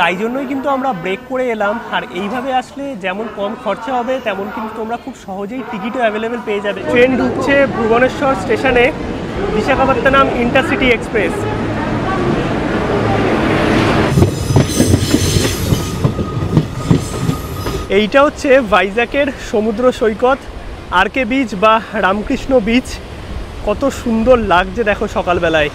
তাই জন্যই কিন্তু আমরা ব্রেক করে এলাম। আর এইভাবে আসলে যেমন কম খরচা হবে তেমন কিন্তু তোমরা খুব সহজেই টিকিটও অ্যাভেলেবেল পেয়ে যাবে। ট্রেন ঢুকছে ভুবনেশ্বর স্টেশনে, বিশাখাপত্তনম ইন্টারসিটি এক্সপ্রেস। এইটা হচ্ছে ভাইজ্যাকের সমুদ্র সৈকত, আরকে বিচ বা রামকৃষ্ণ বিচ। কত সুন্দর লাগছে দেখো সকালবেলায়।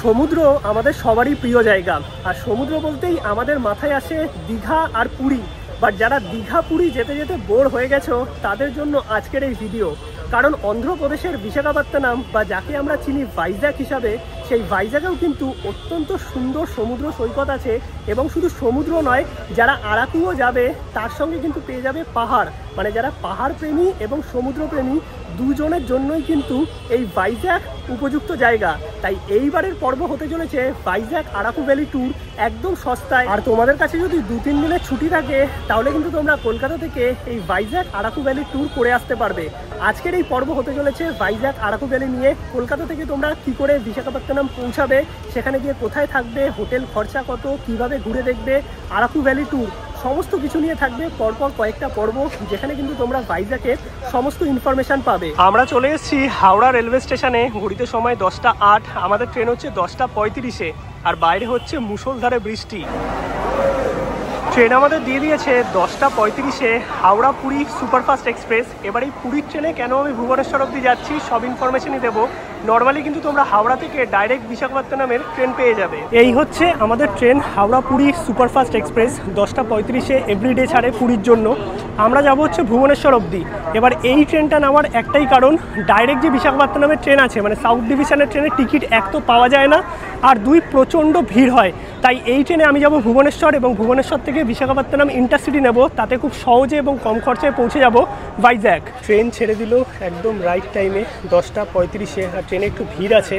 সমুদ্র আমাদের সবারই প্রিয় জায়গা, আর সমুদ্র বলতেই আমাদের মাথায় আসে দীঘা আর পুরী। বাট যারা দীঘা পুরী যেতে যেতে বোর হয়ে গেছো তাদের জন্য আজকের এই ভিডিও। কারণ অন্ধ্রপ্রদেশের বিশাখাপত্তনম বা যাকে আমরা চিনি ভাইজ্যাক হিসাবে, সেই ভাইজ্যাকেও কিন্তু অত্যন্ত সুন্দর সমুদ্র সৈকত আছে। এবং শুধু সমুদ্র নয়, যারা আরাকুও যাবে তার সঙ্গে কিন্তু পেয়ে যাবে পাহাড়। মানে যারা পাহাড় প্রেমী এবং সমুদ্র প্রেমী দুজনের জন্যই কিন্তু এই ভাইজ্যাক উপযুক্ত জায়গা। তাই এইবারের পর্ব হতে চলেছে ভাইজ্যাক আরাকু ভ্যালি ট্যুর, একদম সস্তায়। আর তোমাদের কাছে যদি 2-3 দিনের ছুটি থাকে তাহলে কিন্তু তোমরা কলকাতা থেকে এই ভাইজ্যাক আরাকু ভ্যালি ট্যুর করে আসতে পারবে। আজকের এই পর্ব হতে চলেছে ভাইজ্যাক আরাকু ভ্যালি নিয়ে। কলকাতা থেকে তোমরা কি করে বিশাখাপত্তনম পৌঁছাবে, সেখানে গিয়ে কোথায় থাকবে, হোটেল খরচা কত, কিভাবে ঘুরে দেখবে আরাকু ভ্যালি ট্যুর, সমস্ত কিছু নিয়ে থাকবে পরপর কয়েকটা পর্ব, যেখানে কিন্তু তোমরা ভাইজ্যাকের সমস্ত ইনফরমেশন পাবে। আমরা চলে এসেছি হাওড়া রেলওয়ে স্টেশনে। ঘড়িতে সময় 10টা 8। আমাদের ট্রেন হচ্ছে 10টা 35-এ, আর বাইরে হচ্ছে মুষলধারে বৃষ্টি। ট্রেন আমাদের দিয়ে দিয়েছে 10টা 35-এ হাওড়া পুরী সুপারফাস্ট এক্সপ্রেস। এবার এই পুরীর ট্রেনে কেন আমি ভুবনেশ্বর অবধি যাচ্ছি সব ইনফরমেশনই দেবো। নর্মালি কিন্তু তোমরা হাওড়া থেকে ডাইরেক্ট বিশাখাপত্তনমের ট্রেন পেয়ে যাবে। এই হচ্ছে আমাদের train Howrah Puri superfast express. 10টা 35-এ এভরিডে ছাড়ে পুরীর জন্য। আমরা যাব হচ্ছে ভুবনেশ্বর অবধি। এবার এই ট্রেনটা নামার একটাই কারণ, ডাইরেক্ট যে বিশাখাপত্তনমের ট্রেন আছে মানে সাউথ ডিভিশনের ট্রেনের টিকিট এক তো পাওয়া যায় না, আর দুই প্রচণ্ড ভিড় হয়। তাই এই ট্রেনে আমি যাব ভুবনেশ্বর, এবং ভুবনেশ্বর থেকে বিশাখাপত্তনম ইন্টারসিটি নেব। তাতে খুব সহজে এবং কম খরচায় পৌঁছে যাব ভাইজ্যাক। ট্রেন ছেড়ে দিল একদম রাইট টাইমে 10টা 35-এ, আর ট্রেনে একটু ভিড় আছে।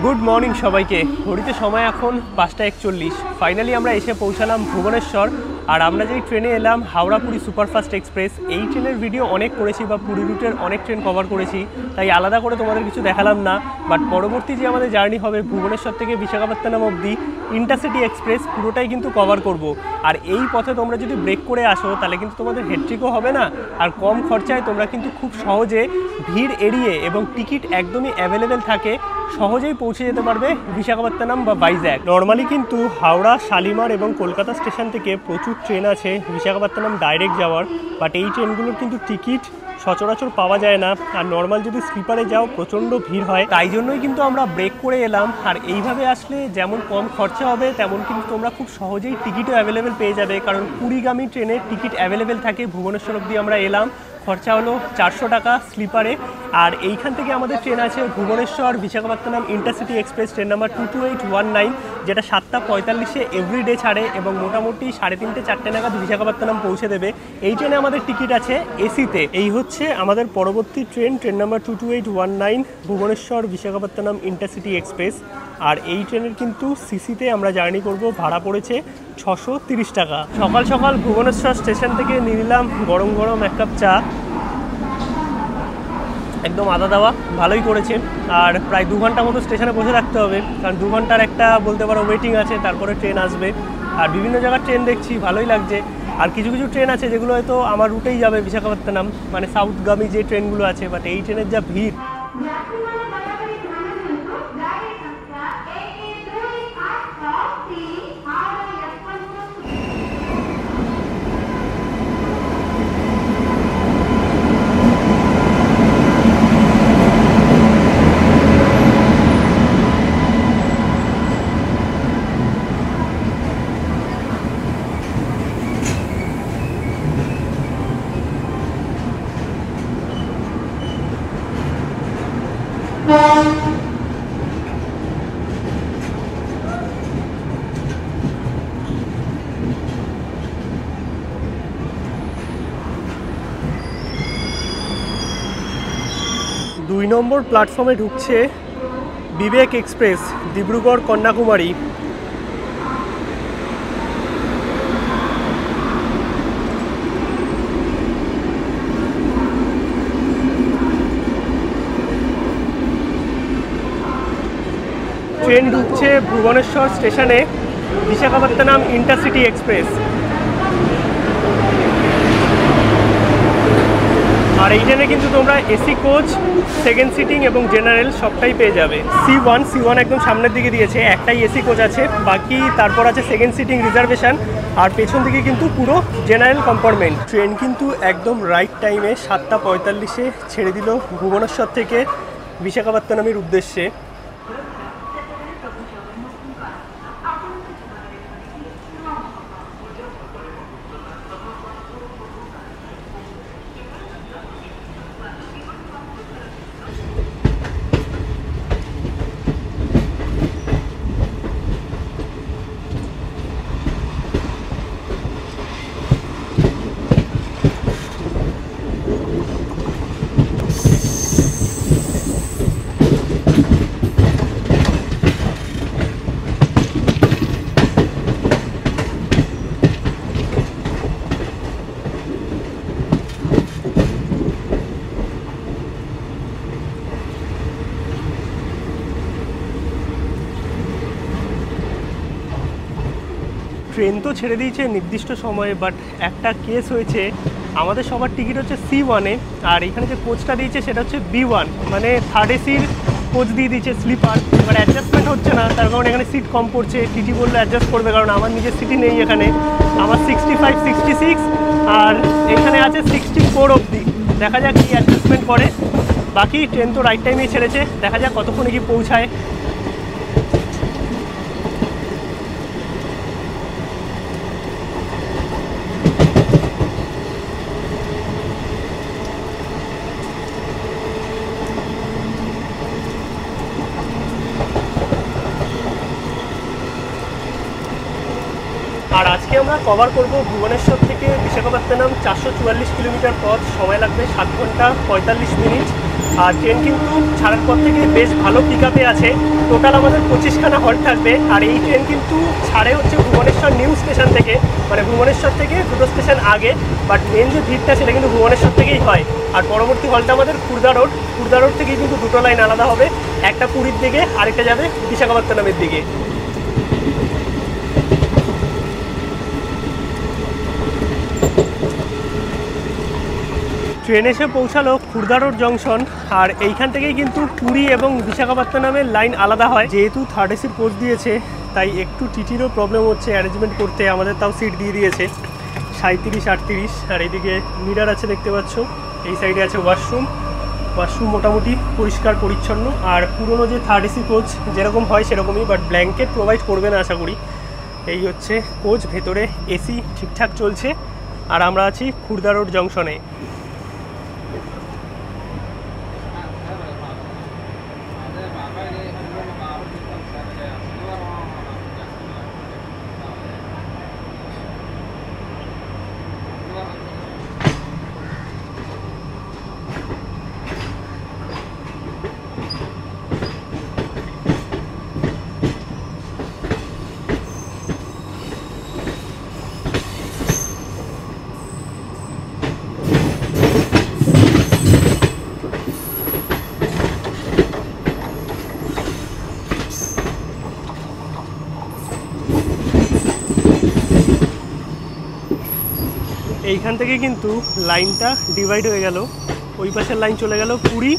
গুড মর্নিং সবাইকে। ঘড়িতে সময় এখন 5টা 41। ফাইনালি আমরা এসে পৌঁছালাম ভুবনেশ্বর। আর আমরা যেই ট্রেনে এলাম হাওড়া পুরী সুপারফাস্ট এক্সপ্রেস, এই ট্রেনের ভিডিও অনেক করেছি বা পুরী রুটের অনেক ট্রেন কভার করেছি, তাই আলাদা করে তোমাদের কিছু দেখালাম না। বাট পরবর্তী যে আমাদের জার্নি হবে ভুবনেশ্বর থেকে বিশাখাপত্তনম অবধি ইন্টারসিটি এক্সপ্রেস, পুরোটাই কিন্তু কভার করব। আর এই পথে তোমরা যদি ব্রেক করে আসো তাহলে কিন্তু তোমাদের হেডট্রিকও হবে না, আর কম খরচায় তোমরা কিন্তু খুব সহজে ভিড় এড়িয়ে এবং টিকিট একদমই অ্যাভেলেবেল থাকে সহজেই পৌঁছে যেতে পারবে বিশাখাপত্তনম বা ভাইজ্যাক। নর্মালি কিন্তু হাওড়া, শালিমার এবং কলকাতা স্টেশন থেকে প্রচুর ট্রেন আছে বিশাখাপত্তনম ডাইরেক্ট যাওয়ার, বাট এই ট্রেনগুলোর কিন্তু টিকিট সচরাচর পাওয়া যায় না। আর নর্মাল যদি স্লিপারে যাও প্রচণ্ড ভিড় হয়, তাই জন্যই কিন্তু আমরা ব্রেক করে এলাম। আর এইভাবে আসলে যেমন কম খরচা হবে তেমন কিন্তু তোমরা খুব সহজেই টিকিটও অ্যাভেলেবেল পেয়ে যাবে, কারণ পুরীগামী ট্রেনের টিকিট অ্যাভেলেবেল থাকে। ভুবনেশ্বর অবধি আমরা এলাম, খরচা হলো 400 টাকা স্লিপারে। আর এইখান থেকে আমাদের ট্রেন আছে Bhubaneswar Visakhapatnam intercity express, train number 22819, যেটা 7টা 45-এ এভরিডে ছাড়ে এবং মোটামুটি 3:30-4টে নাগাদ বিশাখাপত্তনম পৌঁছে দেবে। এই ট্রেনে আমাদের টিকিট আছে এসিতে। এই হচ্ছে আমাদের পরবর্তী train, train number 22819 Bhubaneswar Visakhapatnam intercity express. আর এই ট্রেনের কিন্তু সিসিতে আমরা জার্নি করব, ভাড়া পড়েছে 630 টাকা। সকাল সকাল ভুবনেশ্বর স্টেশন থেকে নিয়ে নিলাম গরম গরম এক কাপ চা। একদম আদা দেওয়া, ভালোই করেছে। আর প্রায় 2 ঘন্টা মতো স্টেশনে বসে থাকতে হবে, কারণ 2 ঘন্টার একটা বলতে পারো ওয়েটিং আছে, তারপরে ট্রেন আসবে। আর বিভিন্ন জায়গার ট্রেন দেখছি, ভালোই লাগছে। আর কিছু কিছু ট্রেন আছে যেগুলো হয়তো আমার রুটেই যাবে বিশাখাপত্তনম, মানে সাউথগামী যে ট্রেনগুলো আছে, বাট এই ট্রেনের যা ভিড়। 2 নম্বর প্ল্যাটফর্মে ঢুকছে বিবেক এক্সপ্রেস, ডিব্রুগড় কন্যাকুমারী। ট্রেন ঢুকছে ভুবনেশ্বর স্টেশনে, বিশাখাপত্তনম ইন্টারসিটি এক্সপ্রেস। আর এই ট্রেনে কিন্তু তোমরা এসি কোচ, সেকেন্ড সিটিং এবং জেনারেল সবটাই পেয়ে যাবে। C1 একদম সামনের দিকে দিয়েছে, একটাই এসি কোচ আছে, বাকি তারপর আছে সেকেন্ড সিটিং রিজার্ভেশন, আর পেছন দিকে কিন্তু পুরো জেনারেল কম্পার্টমেন্ট। ট্রেন কিন্তু একদম রাইট টাইমে 7:45-এ ছেড়ে দিল ভুবনেশ্বর থেকে বিশাখাপত্তনমের উদ্দেশ্যে। ট্রেন তো ছেড়ে দিয়েছে নির্দিষ্ট সময়ে, বাট একটা কেস হয়েছে। আমাদের সবার টিকিট হচ্ছে C1-এ, আর এখানে যে কোচটা দিয়েছে সেটা হচ্ছে B1, মানে থার্ড এসির কোচ দিয়ে দিয়েছে স্লিপার। এবার অ্যাডজাস্টমেন্ট হচ্ছে না, তার কারণ এখানে সিট কম পড়ছে। টিটি বললে অ্যাডজাস্ট করবে, কারণ আমার নিজের সিটি নেই এখানে। আমার 65, 66 আর এখানে আছে 64 অবধি। দেখা যাক কি অ্যাডজাস্টমেন্ট করে। বাকি ট্রেন তো রাইট টাইমেই ছেড়েছে, দেখা যাক কতক্ষণে কি পৌঁছায়। আর আজকে আমরা কভার করব ভুবনেশ্বর থেকে বিশাখাপত্তনম 444 কিলোমিটার পথ, সময় লাগবে 7 ঘন্টা 45 মিনিট। আর ট্রেন কিন্তু ছাড়ার পর থেকে বেশ ভালো পিক আপে আছে। টোটাল আমাদের 25খানা হল্ট থাকবে। আর এই ট্রেন কিন্তু ছাড়ে হচ্ছে ভুবনেশ্বর নিউ স্টেশন থেকে, মানে ভুবনেশ্বর থেকে 2টো স্টেশন আগে। বাট মেন যে ভিড়টা সেটা কিন্তু ভুবনেশ্বর থেকেই হয়। আর পরবর্তী হল্টটা আমাদের খুর্দা রোড থেকেই কিন্তু 2টো লাইন আলাদা হবে, একটা পুরীর দিকে, আরেকটা যাবে বিশাখাপত্তনমের দিকে। ট্রেন এসে পৌঁছালো খুর্দা রোড জংশন। আর এইখান থেকেই কিন্তু পুরী এবং বিশাখাপত্তনমের লাইন আলাদা হয়। যেহেতু থার্ড এসির কোচ দিয়েছে, তাই একটু টিটিরও প্রবলেম হচ্ছে অ্যারেঞ্জমেন্ট করতে। আমাদের তাও সিট দিয়ে দিয়েছে 37, 38। আর এইদিকে মিরার আছে দেখতে পাচ্ছ। এই সাইডে আছে ওয়াশরুম মোটামুটি পরিষ্কার পরিচ্ছন্ন। আর পুরনো যে থার্ড এসি কোচ যেরকম হয় সেরকমই, বাট ব্ল্যাঙ্কেট প্রোভাইড করবে না আশা করি। এই হচ্ছে কোচ, ভেতরে এসি ঠিকঠাক চলছে। আর আমরা আছি খুর্দা রোড জংশনে। এইখান থেকে কিন্তু লাইনটা ডিভাইড হয়ে গেল, ওই পাশের লাইন চলে গেল পুরী।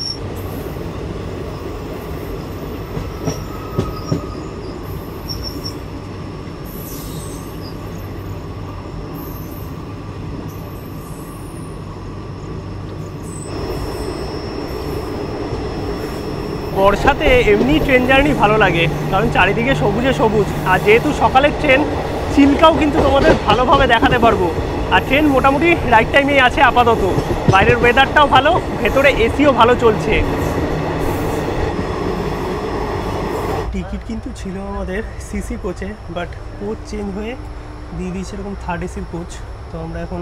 বর্ষাতে এমনি ট্রেন জার্নি ভালো লাগে, কারণ চারিদিকে সবুজে সবুজ। আর যেহেতু সকালের ট্রেন, চিল্কাও কিন্তু তোমাদের ভালোভাবে দেখাতে পারবো। আর ট্রেন মোটামুটি রাইট টাইমেই আছে আপাতত। বাইরের ওয়েদারটাও ভালো, ভেতরে এসিও ভালো চলছে। টিকিট কিন্তু ছিল আমাদের সিসি কোচে, বাট কোচ চেঞ্জ হয়ে দিয়ে দিয়েছে এরকম থার্ড এসির কোচ। তো আমরা এখন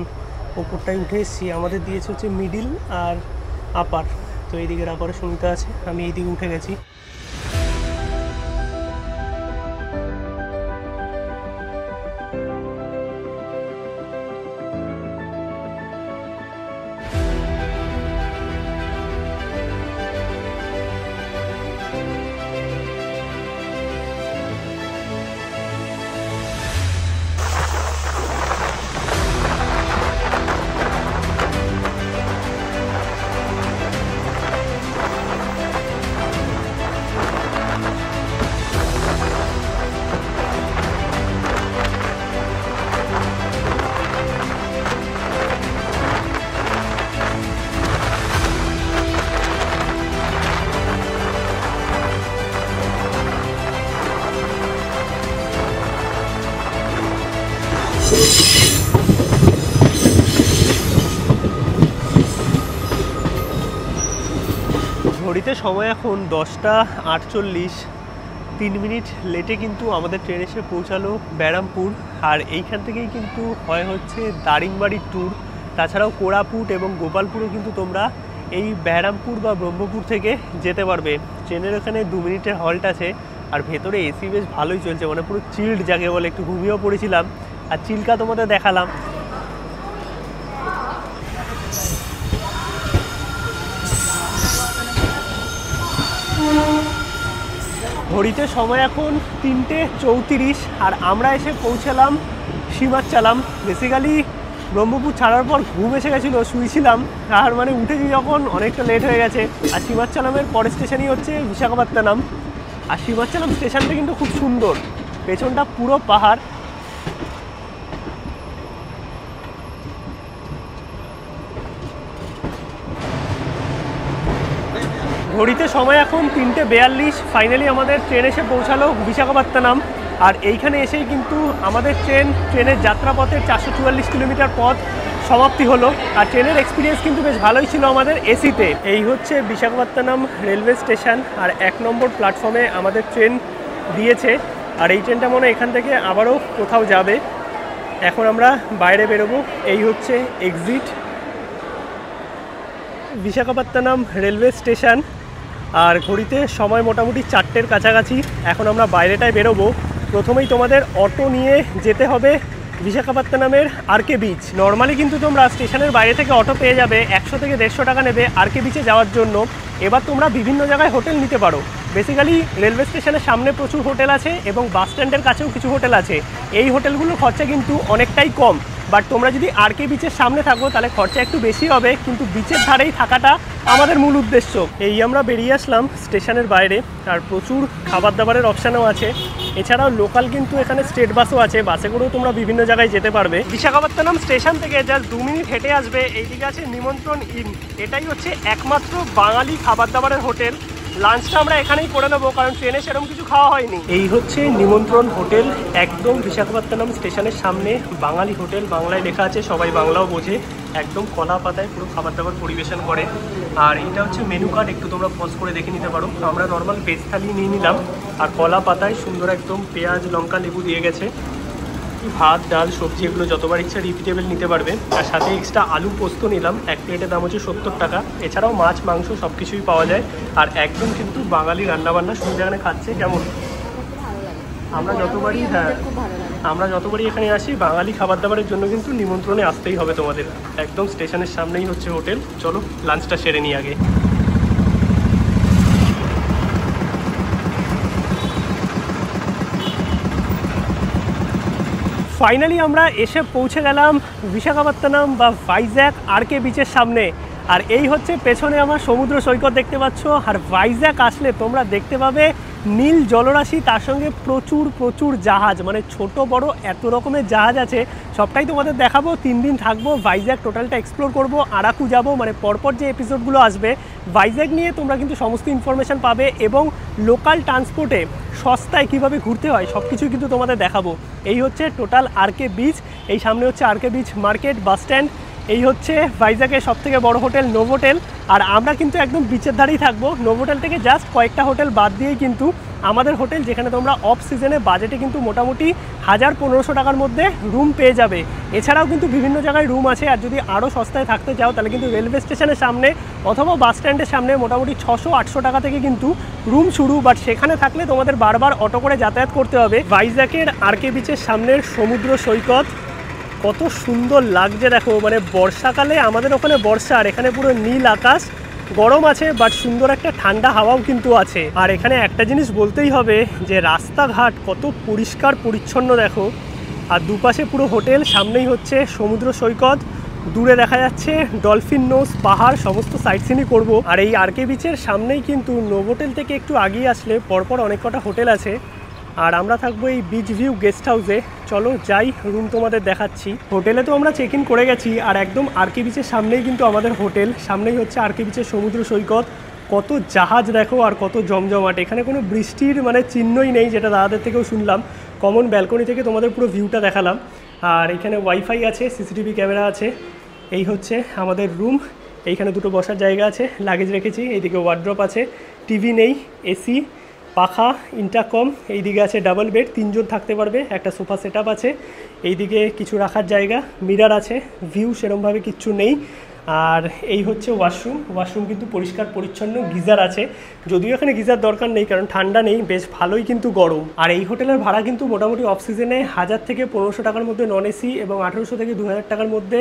ওপরটায় উঠে এসেছি। আমাদের দিয়েছে হচ্ছে মিডিল আর আপার। তো এইদিকের আপারে সুমিতা আছে, আমি এইদিকে উঠে গেছি। ঘড়িতে সময় এখন 10:48, 3 মিনিট লেটে কিন্তু আমাদের ট্রেন এসে পৌঁছালো ব্যারামপুর। আর এইখান থেকেই কিন্তু হয় হচ্ছে দারিংবাড়ির ট্যুর। তাছাড়াও কোরাপুট এবং গোপালপুরও কিন্তু তোমরা এই ব্যারামপুর বা ব্রহ্মপুর থেকে যেতে পারবে। ট্রেনের ওখানে 2 মিনিটের হল্ট আছে। আর ভেতরে এসি বেশ ভালোই চলছে, মানে পুরো চিল্ড যাকে বলে। একটু ঘুমিয়েও পড়েছিলাম আর চিল্কা তোমাদের দেখালাম। ঘড়িতে সময় এখন 3:34 আর আমরা এসে পৌঁছালাম সীমাচ্চালাম। বেসিক্যালি ব্রহ্মপুর ছাড়ার পর ঘুম এসে গেছিলো, শুয়েছিলাম। আর মানে উঠেছি যখন অনেকটা লেট হয়ে গেছে। আর সীমাচ্চালামের পরের স্টেশনই হচ্ছে বিশাখাপত্তনম। আর সীমাচ্চালাম স্টেশনটা কিন্তু খুব সুন্দর, পেছনটা পুরো পাহাড়। ঘড়িতে সময় এখন 3:42। ফাইনালি আমাদের ট্রেন এসে পৌঁছালো বিশাখাপত্তনম। আর এইখানে এসেই কিন্তু আমাদের ট্রেনের যাত্রাপথের 444 কিলোমিটার পথ সমাপ্তি হলো। আর ট্রেনের এক্সপিরিয়েন্স কিন্তু বেশ ভালোই ছিল আমাদের এসিতে। এই হচ্ছে বিশাখাপত্তনম রেলওয়ে স্টেশন। আর 1 নম্বর প্ল্যাটফর্মে আমাদের ট্রেন দিয়েছে। আর এই ট্রেনটা মনে হয় এখান থেকে আবারও কোথাও যাবে। এখন আমরা বাইরে বেরোবো। এই হচ্ছে এক্সিট বিশাখাপত্তনম রেলওয়ে স্টেশন। আর ঘড়িতে সময় মোটামুটি 4টের কাছাকাছি। এখন আমরা বাইরেটায় বেরোবো। প্রথমেই তোমাদের অটো নিয়ে যেতে হবে বিশাখাপত্তনমের আরকে বিচ। নর্মালি কিন্তু তোমরা স্টেশনের বাইরে থেকে অটো পেয়ে যাবে, 100 থেকে 150 টাকা নেবে আরকে বিচে যাওয়ার জন্য। এবার তোমরা বিভিন্ন জায়গায় হোটেল নিতে পারো। বেসিক্যালি রেলওয়ে স্টেশনের সামনে প্রচুর হোটেল আছে এবং বাস স্ট্যান্ডের কাছেও কিছু হোটেল আছে। এই হোটেলগুলোর খরচা কিন্তু অনেকটাই কম। বাট তোমরা যদি আরকে বিচের সামনে থাকো তাহলে খরচা একটু বেশি হবে, কিন্তু বিচের ধারেই থাকাটা আমাদের মূল উদ্দেশ্য। এই আমরা বেরিয়ে আসলাম স্টেশনের বাইরে। আর প্রচুর খাবার দাবারের অপশানও আছে। এছাড়াও লোকাল কিন্তু এখানে স্টেট বাসও আছে, বাসে করেও তোমরা বিভিন্ন জায়গায় যেতে পারবে। বিশাখাপত্তনম স্টেশন থেকে জাস্ট 2 মিনিট হেঁটে আসবে, এইদিকে আছে নিমন্ত্রণ ইন। এটাই হচ্ছে একমাত্র বাঙালি খাবার দাবারের হোটেল। লাঞ্চটা আমরা এখানেই করে নেবো, কারণ ট্রেনে সেরকম কিছু খাওয়া হয়নি। এই হচ্ছে নিমন্ত্রণ হোটেল, একদম বিশাখাপত্তনম স্টেশনের সামনে। বাঙালি হোটেল, বাংলায় লেখা আছে, সবাই বাংলাও বোঝে। একদম কলা পাতায় পুরো খাবার দাবার পরিবেশন করে। আর এটা হচ্ছে মেনু কার্ড, একটু তোমরা পজ করে দেখে নিতে পারো। আমরা নর্মাল ভেজ থালি নিয়ে নিলাম। আর কলা পাতায় সুন্দর একদম পেঁয়াজ লঙ্কা লেবু দিয়ে গেছে। ভাত ডাল সবজি এগুলো যতবার ইচ্ছা রিপিটেবল নিতে পারবে। আর সাথে এক্সট্রা আলু পোস্ত নিলাম, এক প্লেটের দাম হচ্ছে 70 টাকা। এছাড়াও মাছ মাংস সব কিছুই পাওয়া যায়। আর একদম কিন্তু বাঙালি রান্নাবান্না। শুনে যেখানে খাচ্ছে কেমন, আমরা যতবারই এখানে আসি বাঙালি খাবার দাবারের জন্য কিন্তু নিমন্ত্রণে আসতেই হবে তোমাদের। একদম স্টেশনের সামনেই হচ্ছে হোটেল। চলো লাঞ্চটা সেরে নিই আগে। ফাইনালি আমরা এসে পৌঁছে গেলাম বিশাখাপত্তনম বা ভাইজ্যাক আরকে বিচের সামনে। আর এই হচ্ছে পেছনে আমার সমুদ্র সৈকত দেখতে পাচ্ছ। আর ভাইজ্যাক আসলে তোমরা দেখতে পাবে নীল জলরাশি, তার সঙ্গে প্রচুর প্রচুর জাহাজ, মানে ছোট বড় এত রকমের জাহাজ আছে। সবটাই তোমাদের দেখাবো। 3 দিন থাকবো, ভাইজ্যাক টোটালটা এক্সপ্লোর করব, আরাকু যাব, মানে পরপর যে এপিসোডগুলো আসবে ভাইজ্যাক নিয়ে তোমরা কিন্তু সমস্ত ইনফরমেশান পাবে এবং লোকাল ট্রান্সপোর্টে সস্তায় কীভাবে ঘুরতে হয় সব কিছুই কিন্তু তোমাদের দেখাবো। এই হচ্ছে টোটাল আরকে বিচ, এই সামনে হচ্ছে আরকে বিচ মার্কেট, বাস স্ট্যান্ড, এই হচ্ছে ভাইজ্যাকের সবথেকে বড় হোটেল নোভোটেল। আর আমরা কিন্তু একদম বিচের ধারেই থাকবো। নোভোটেল থেকে জাস্ট কয়েকটা হোটেল বাদ দিয়েই কিন্তু আমাদের হোটেল, যেখানে তোমরা অফ সিজনে বাজেটে কিন্তু মোটামুটি 1000-1500 টাকার মধ্যে রুম পেয়ে যাবে। এছাড়াও কিন্তু বিভিন্ন জায়গায় রুম আছে। আর যদি আরও সস্তায় থাকতে চাও তাহলে কিন্তু রেলওয়ে স্টেশনের সামনে অথবা বাস স্ট্যান্ডের সামনে মোটামুটি 600-800 টাকা থেকে কিন্তু রুম শুরু। বাট সেখানে থাকলে তোমাদের বারবার অটো করে যাতায়াত করতে হবে। ভাইজ্যাকের আরকে বিচের সামনের সমুদ্র সৈকত কত সুন্দর লাগছে দেখো, মানে বর্ষাকালে আমাদের ওখানে বর্ষা, আর এখানে পুরো নীল আকাশ, গরম আছে বাট সুন্দর একটা ঠান্ডা হাওয়াও কিন্তু আছে। আর এখানে একটা জিনিস বলতেই হবে যে রাস্তাঘাট কত পরিষ্কার পরিচ্ছন্ন দেখো। আর দুপাশে পুরো হোটেল, সামনেই হচ্ছে সমুদ্র সৈকত, দূরে দেখা যাচ্ছে ডলফিন নোজ পাহাড়, সমস্ত সাইট সিনই করবো। আর এই আরকে বিচের সামনেই কিন্তু নোভোটেল থেকে একটু আগিয়ে আসলে পরপর অনেক কটা হোটেল আছে। আর আমরা থাকবো এই বিচ ভিউ গেস্ট হাউসে। চলো যাই, রুম তোমাদের দেখাচ্ছি। হোটেলে তো আমরা চেক ইন করে গেছি, আর একদম আরকে বিচের সামনেই কিন্তু আমাদের হোটেল, সামনেই হচ্ছে আরকে বিচের সমুদ্র সৈকত। কত জাহাজ দেখো আর কত জমজমাট। এখানে কোনো বৃষ্টির মানে চিহ্নই নেই, যেটা দাদাদের থেকেও শুনলাম। কমন ব্যালকনি থেকে তোমাদের পুরো ভিউটা দেখালাম। আর এখানে ওয়াইফাই আছে, সিসিটিভি ক্যামেরা আছে। এই হচ্ছে আমাদের রুম, এইখানে দুটো বসার জায়গা আছে, লাগেজ রেখেছি। এইদিকে ওয়ার্ড্রপ আছে, টিভি নেই, এসি, পাখা, ইন্টারকম। এইদিকে আছে ডাবল বেড, 3 জন থাকতে পারবে, একটা সোফা সেট আপ আছে। এইদিকে কিছু রাখার জায়গা, মিরার আছে, ভিউ সেরমভাবে কিচ্ছু নেই। আর এই হচ্ছে ওয়াশরুম, ওয়াশরুম কিন্তু পরিষ্কার পরিচ্ছন্ন, গিজার আছে। যদিও এখানে গিজার দরকার নেই কারণ ঠান্ডা নেই, বেশ ভালোই কিন্তু গরম। আর এই হোটেলের ভাড়া কিন্তু মোটামুটি অফ সিজনে 1000 থেকে 1500 টাকার মধ্যে নন এসি এবং 1800 থেকে 2000 টাকার মধ্যে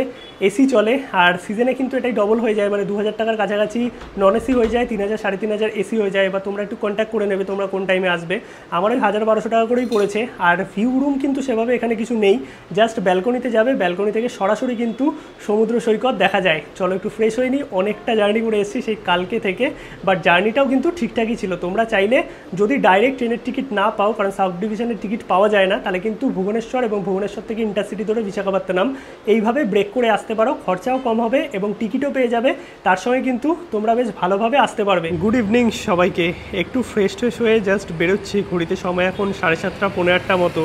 এসি চলে। আর সিজনে কিন্তু এটাই ডবল হয়ে যায়, মানে 2000 টাকার কাছাকাছি নন এসি হয়ে যায়, 3000-3500 এসি হয়ে যায়। এবার তোমরা একটু কন্ট্যাক্ট করে নেবে তোমরা কোন টাইমে আসবে। আমার ওই 1000-1200 টাকা করেই পড়েছে। আর ভিউ রুম কিন্তু সেভাবে এখানে কিছু নেই, জাস্ট ব্যালকনিতে যাবে, ব্যালকনি থেকে সরাসরি কিন্তু সমুদ্র সৈকত দেখা যায়। চলো একটু ফ্রেশ হয়ে নিই, অনেকটা জার্নি করে এসেছি সেই কালকে থেকে, বাট জার্নিটাও কিন্তু ঠিকঠাকই ছিল। তোমরা চাইলে যদি ডাইরেক্ট ট্রেনের টিকিট না পাও, কারণ সাউথ ডিভিশনের টিকিট পাওয়া যায় না, তাহলে কিন্তু ভুবনেশ্বর এবং ভুবনেশ্বর থেকে ইন্টারসিটি ধরে বিশাখাপত্তনম এইভাবে ব্রেক করে আসতে পারো। খরচাও কম হবে এবং টিকিটও পেয়ে যাবে, তার সঙ্গে কিন্তু তোমরা বেশ ভালোভাবে আসতে পারবে। গুড ইভিনিং সবাইকে, একটু ফ্রেশ ট্রেশ হয়ে জাস্ট বেরোচ্ছি। ঘড়িতে সময় এখন 7:30 পৌনে 8টা মতো।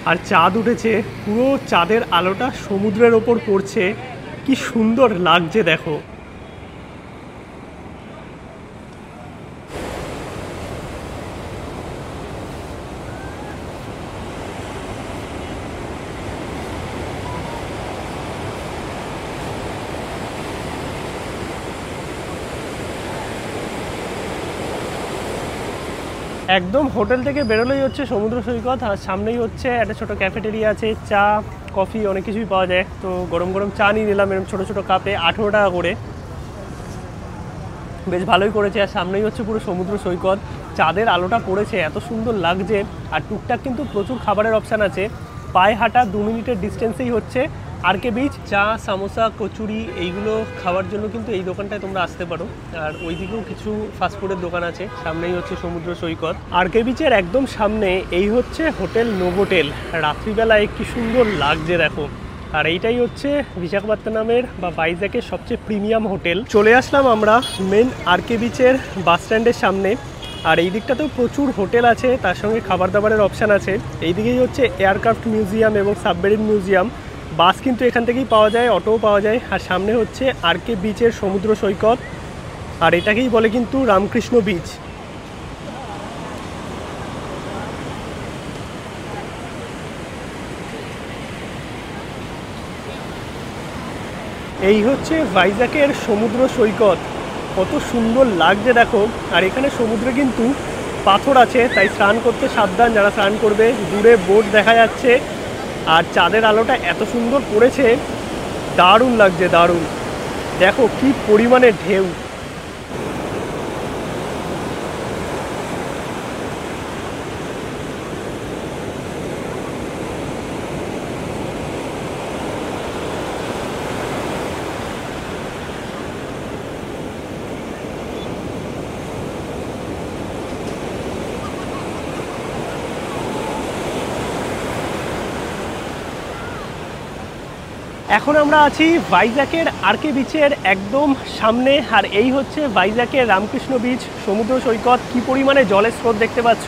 আর চাঁদ উঠেছে, পুরো চাঁদের আলোটা সমুদ্রের ওপর পড়ছে, কি সুন্দর লাগছে দেখো। একদম হোটেল থেকে বেরোলেই হচ্ছে সমুদ্র সৈকত, আর সামনেই হচ্ছে একটা ছোটো ক্যাফেটেরিয়া আছে, চা কফি অনেক কিছুই পাওয়া যায়। তো গরম গরম চা নিয়ে নিলাম এরকম ছোটো ছোটো কাপে, 18 টাকা করে, বেশ ভালোই করেছে। আর সামনেই হচ্ছে পুরো সমুদ্র সৈকত, চাঁদের আলোটা পড়েছে, এত সুন্দর লাগছে। আর টুকটাক কিন্তু প্রচুর খাবারের অপশান আছে, পায়ে হাঁটা 2 মিনিটের ডিস্টেন্সেই হচ্ছে আরকে বিচ। চা, সামোসা, কচুরি এইগুলো খাওয়ার জন্য কিন্তু এই দোকানটায় তোমরা আসতে পারো। আর ওইদিকেও কিছু ফাস্টফুডের দোকান আছে, সামনেই হচ্ছে সমুদ্র সৈকত। আরকে বিচের একদম সামনে এই হচ্ছে হোটেল নোভোটেল। রাত্রিবেলায় কি সুন্দর লাগছে দেখো। আর এইটাই হচ্ছে বিশাখাপত্তনমের বা ভাইজ্যাকের সবচেয়ে প্রিমিয়াম হোটেল। চলে আসলাম আমরা মেন আরকে বিচের বাস স্ট্যান্ডের সামনে। আর এই দিকটাতেও প্রচুর হোটেল আছে, তার সঙ্গে খাবার দাবারের অপশান আছে। এইদিকেই হচ্ছে এয়ারক্রাফট মিউজিয়াম এবং সাবমেরিন মিউজিয়াম। বাস কিন্তু এখান থেকেই পাওয়া যায়, অটোও পাওয়া যায়। আর সামনে হচ্ছে আরকে বিচের সমুদ্র সৈকত, আর এটাকেই বলে কিন্তু রামকৃষ্ণ বিচ। এই হচ্ছে ভাইজ্যাকের সমুদ্র সৈকত, কত সুন্দর লাগছে দেখো। আর এখানে সমুদ্রে কিন্তু পাথর আছে, তাই স্নান করতে সাবধান যারা স্নান করবে। দূরে বোট দেখা যাচ্ছে, আর চাঁদের আলোটা এত সুন্দর পড়েছে, দারুণ লাগছে দারুণ। দেখো কি পরিমাণে ঢেউ। এখন আমরা আছি ভাইজ্যাকের আরকে বিচের একদম সামনে, আর এই হচ্ছে ভাইজ্যাকের রামকৃষ্ণ বিচ সমুদ্র সৈকত। কি পরিমাণে জলের স্রোত দেখতে পাচ্ছ,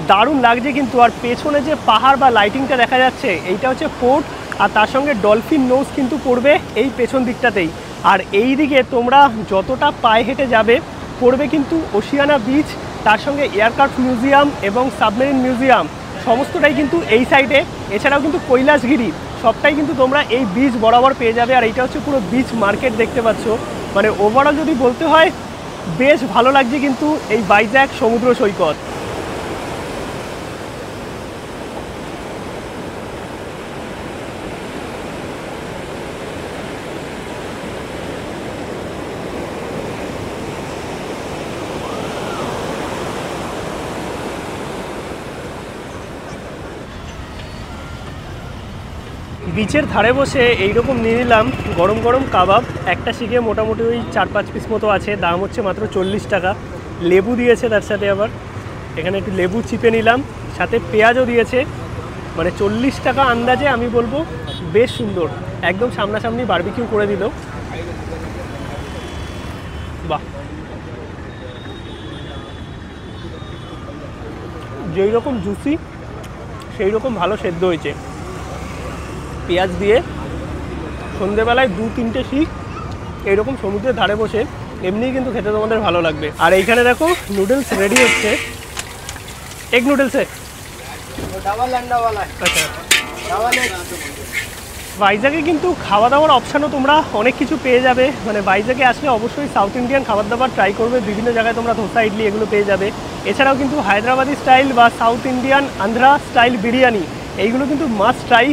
দারুণ লাগছে কিন্তু। আর পেছনে যে পাহাড় বা লাইটিংটা দেখা যাচ্ছে, এইটা হচ্ছে পোর্ট, আর তার সঙ্গে ডলফিন নোজ কিন্তু পড়বে এই পেছন দিকটাতেই। আর এই দিকে তোমরা যতটা পায়ে হেঁটে যাবে পড়বে কিন্তু ওশিয়ানা বিচ, তার সঙ্গে এয়ারক্রাফট মিউজিয়াম এবং সাবমেরিন মিউজিয়াম, সমস্তটাই কিন্তু এই সাইডে। এছাড়াও কিন্তু কৈলাসগিরি, সবটাই কিন্তু তোমরা এই বিচ বরাবর পেয়ে যাবে। আর এইটা হচ্ছে পুরো বিচ মার্কেট দেখতে পাচ্ছ। মানে ওভারঅল যদি বলতে হয় বেশ ভালো লাগছে কিন্তু এই ভাইজ্যাক সমুদ্র সৈকত। বিচের ধারে বসে এইরকম নিয়ে নিলাম গরম গরম কাবাব। একটা শিখে মোটামুটি ওই 4-5 পিস মতো আছে, দাম হচ্ছে মাত্র 40 টাকা। লেবু দিয়েছে তার সাথে, আবার এখানে একটু লেবু চিপে নিলাম, সাথে পেঁয়াজও দিয়েছে। মানে 40 টাকা আন্দাজে আমি বলবো বেশ সুন্দর, একদম সামনাসামনি বারবিকিউ করে দিল। বাহ, যেই রকম জুসি সেই রকম ভালো সেদ্ধ হয়েছে। পেঁয়াজ দিয়ে সন্ধেবেলায় 2-3টে শিক এইরকম সমুদ্রের ধারে বসে এমনিই কিন্তু খেতে তোমাদের ভালো লাগবে। আর এইখানে দেখো নুডলস রেডি হচ্ছে, এগ নুডলসে। আচ্ছা, ভাইজ্যাকে কিন্তু খাওয়া দাওয়ার অপশানও তোমরা অনেক কিছু পেয়ে যাবে। মানে ভাইজ্যাকে আসলে অবশ্যই সাউথ ইন্ডিয়ান খাবার দাবার ট্রাই করবে। বিভিন্ন জায়গায় তোমরা ধোসা, ইডলি এগুলো পেয়ে যাবে। এছাড়াও কিন্তু হায়দ্রাবাদি স্টাইল বা south Indian Andhra style biryani, এইগুলো কিন্তু মাস্ট ট্রাই।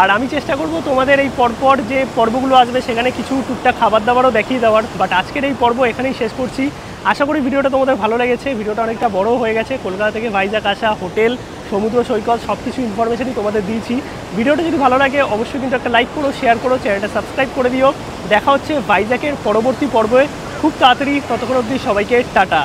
আর আমি চেষ্টা করব তোমাদের এই পরপর যে পর্বগুলো আসবে সেখানে কিছু টুকটাক খাবার দাবারও দেখিয়ে দেওয়ার। বাট আজকের এই পর্ব এখানেই শেষ করছি। আশা করি ভিডিওটা তোমাদের ভালো লেগেছে। ভিডিওটা অনেকটা বড় হয়ে গেছে। কলকাতা থেকে ভাইজ্যাক আসা, হোটেল, সমুদ্র সৈকত সব কিছু ইনফরমেশনই তোমাদের দিয়েছি। ভিডিওটা যদি ভালো লাগে অবশ্যই কিন্তু একটা লাইক করো, শেয়ার করো, চ্যানেলটা সাবস্ক্রাইব করে দিও। দেখা হচ্ছে ভাইজ্যাকের পরবর্তী পর্বে খুব তাড়াতাড়ি। ততক্ষণ অবধি সবাইকে টাটা।